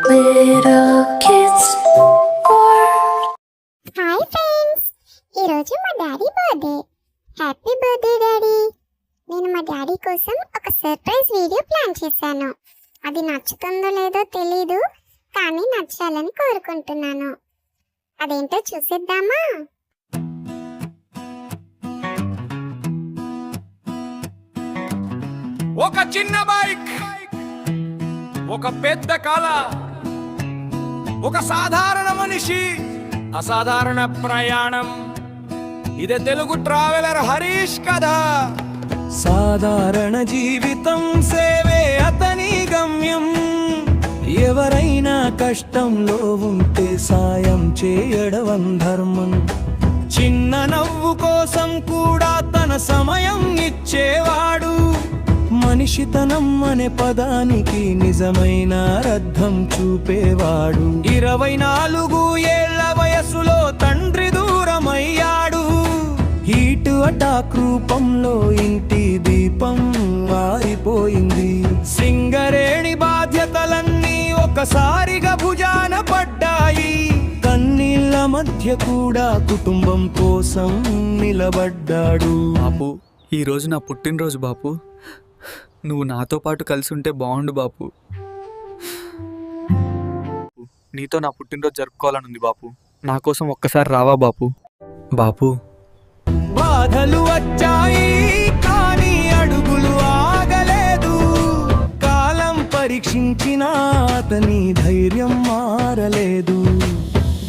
Little kids world. Hi friends, ఈరోజు మా daddy birthday. Happy birthday daddy. నేను మా డాడీ కోసం ఒక సర్ప్రైజ్ వీడియో ప్లాన్ చేశాను. అది నచ్చుతుందో లేదో తెలీదు, కానీ నచ్చాలని కోరుకుంటున్నాను. అదేంటో చూసేద్దామా? ఒక చిన్న బైక్, ఒక పెద్ద కళ, ఒక సాధారణ మనిషి, అసాధారణ ప్రయాణం. ఇదే తెలుగు ట్రావెలర్ హరీష్ కథ. సాధారణ జీవితం, సేవే అతని గమ్యం. ఎవరైనా కష్టంలో ఉంటే సాయం చేయడం ధర్మం. చిన్న నవ్వు కోసం కూడా తన సమయం ఇచ్చేవాడు. మనిషితనం అనే పదానికి నిజమైన అర్థం చూపేవాడు. 24 ఏళ్ల వయసులో తండ్రి దూరమయ్యాడు. హీటు అటాక్ రూపంలో ఇంటి దీపం మారిపోయింది. సింగరేణి బాధ్యతలన్నీ ఒకసారిగా భుజాన పడ్డాయి. కన్నీళ్ల మధ్య కూడా కుటుంబం కోసం నిలబడ్డాడు. బాపు, ఈరోజు నా పుట్టినరోజు బాపు. నువ్వు నాతో పాటు కలిసి ఉంటే బాగుండు బాపు. నీతో నా పుట్టినరోజు జరుపుకోవాలనుంది బాపు. నా కోసం ఒక్కసారి రావా బాపు? బాపు, బాధలు వచ్చాయి కానీ అడుగులు ఆగలేదు. కాలం పరీక్షించిన అతని ధైర్యం మారలేదు.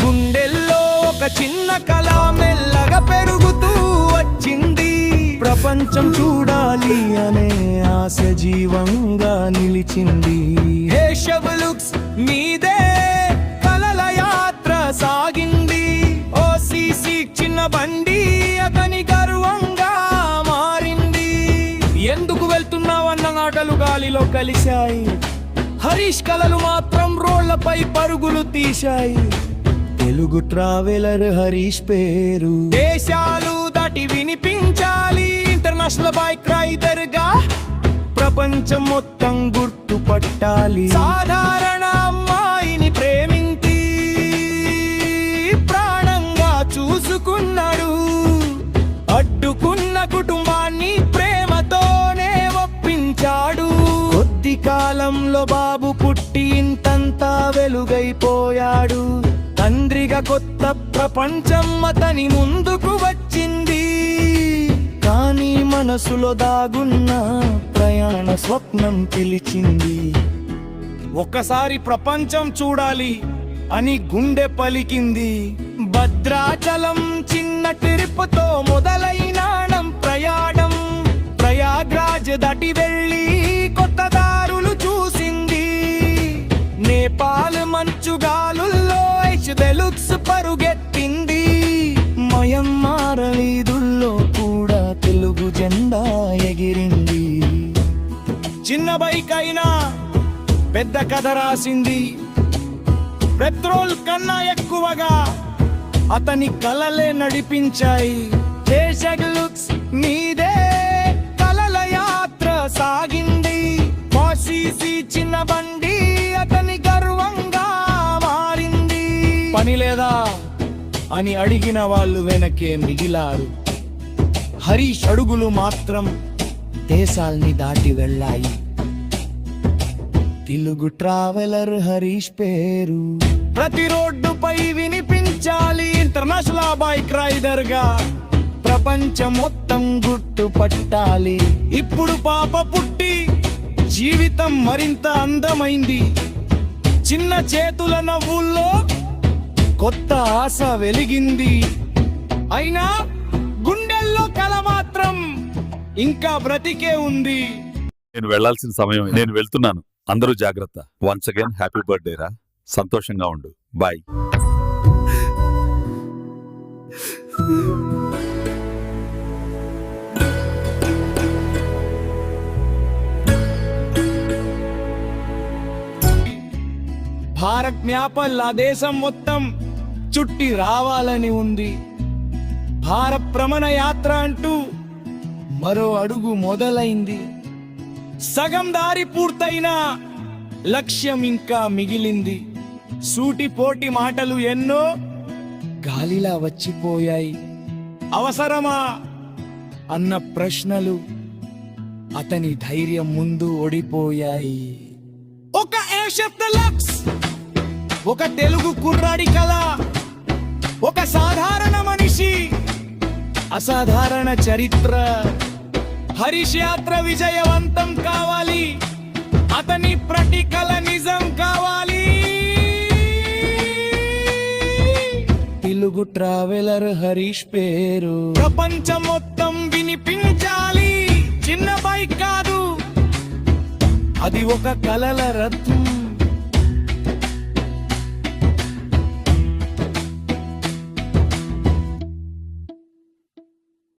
గుండెల్లో ఒక చిన్న కళ మెల్లగా పెరుగుతూ వచ్చింది. ప్రపంచం చూడాలి అనే ఆశ జీవంగా నిలిచింది. హేషబులుక్స్ మీదే కలల యాత్ర సాగింది. ఓసీసీ చిన్న బండి అతని గర్వంగా మారింది. ఎందుకు వెళ్తున్నావన్న మాటలు గాలిలో కలిశాయి. హరీష్ కలలు మాత్రం రోళ్లపై పరుగులు తీశాయి. తెలుగు ట్రావెలర్ హరీష్ పేరు దేశాలు దాటి వినిపించాలి. ఇంటర్నేషనల్ బైక్ రైడర్ గా ప్రపంచం మొత్తం గుర్తుపట్టాలి. సాధారణ అమ్మాయిని ప్రేమించి ప్రాణంగా చూసుకున్నాడు. అడ్డుకున్న కుటుంబాన్ని ప్రేమతోనే ఒప్పించాడు. కొద్ది కాలంలో బాబు పుట్టి ఇంతంతా వెలుగైపోయాడు. తండ్రిగా కొత్త ప్రపంచం అతని ముందుకు వచ్చింది. కానీ మనసులో దాగున్న ప్రయాణ స్వప్నం పిలిచింది. ఒక్కసారి ప్రపంచం చూడాలి అని గుండె పలికింది. భద్రాచలం చిన్న ట్రిప్తో మొదలైన ప్రయాణం. ప్రయాగ్రాజ్ దాటి వెళ్ళి కొత్త దారులు చూసింది. నేపాల్ మంచుగాలుల్లో డెలుక్స్ పరుగెత్తింది. మయన్మార్ వీధుల్లో కూడా తెలుగు జెండా ఎగిరింది. చిన్న బైక్ అయినా పెద్ద కథ రాసింది. పెట్రోల్ కన్నా ఎక్కువగా అతని కలలే నడిపించాయి. హేషబులుక్స్ మీదే కలల యాత్ర సాగింది. ఓసీసీ చిన్న బండి అతని గర్వంగా మారింది. పని లేదా అని అడిగిన వాళ్ళు వెనకే మిగిలారు. హరీష్ అడుగులు మాత్రం దేశాల్ని దాటి వెళ్ళాయి. తెలుగు ట్రావెలర్ హరీష్ పేరు ప్రతి రోడ్డుపై వినిపించాలి. ఇంటర్నేషనల్ బైక్ రైడర్ గా ప్రపంచం మొత్తం గుర్తుపట్టాలి. ఇప్పుడు పాప పుట్టి జీవితం మరింత అందమైంది. చిన్న చేతుల నవ్వుల్లో కొత్త ఆశ వెలిగింది. అయినా గుండెల్లో కల మాత్రం ఇంకా బ్రతికే ఉంది. నేను వెళ్లాల్సిన సమయం, నేను వెళ్తున్నాను. అందరూ జాగ్రత్త. వన్స్ అగైన్ హ్యాపీ బర్త్డే రా. సంతోషంగా ఉండు. బాయ్. భారత్ మ్యాపల్ ఆ దేశం మొత్తం చుట్టి రావాలని ఉంది. భారత్ భ్రమణ యాత్ర అంటూ మరో అడుగు మొదలైంది. సగం దారి పూర్తయినా లక్ష్యం ఇంకా మిగిలింది. సూటిపోటి మాటలు ఎన్నో గాలిలా వచ్చిపోయాయి. అవసరమా అన్న ప్రశ్నలు అతని ధైర్యం ముందు ఓడిపోయాయి. ఒక ఏషత్ లక్స్, ఒక తెలుగు కుర్రాడి కళ, ఒక సాధారణ మనిషి అసాధారణ చరిత్ర. హరీష్ యాత్ర విజయవంతం కావాలి, అతని ప్రతి కళ నిజం కావాలి. తెలుగు ట్రావెలర్ హరీష్ పేరు ప్రపంచం మొత్తం వినిపించాలి. చిన్న బైక్ కాదు, అది ఒక కలల రథం.